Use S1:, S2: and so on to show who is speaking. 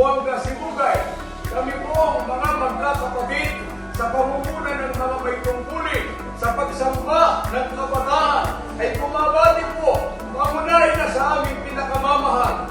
S1: Zamboanga, Sibugay. Kami po ang mga magkakapatid sa pamumunan ng mga may tungkulin sa pagsamba ng kabataan ay bumabati po pangunahin na sa aming pinakamamahal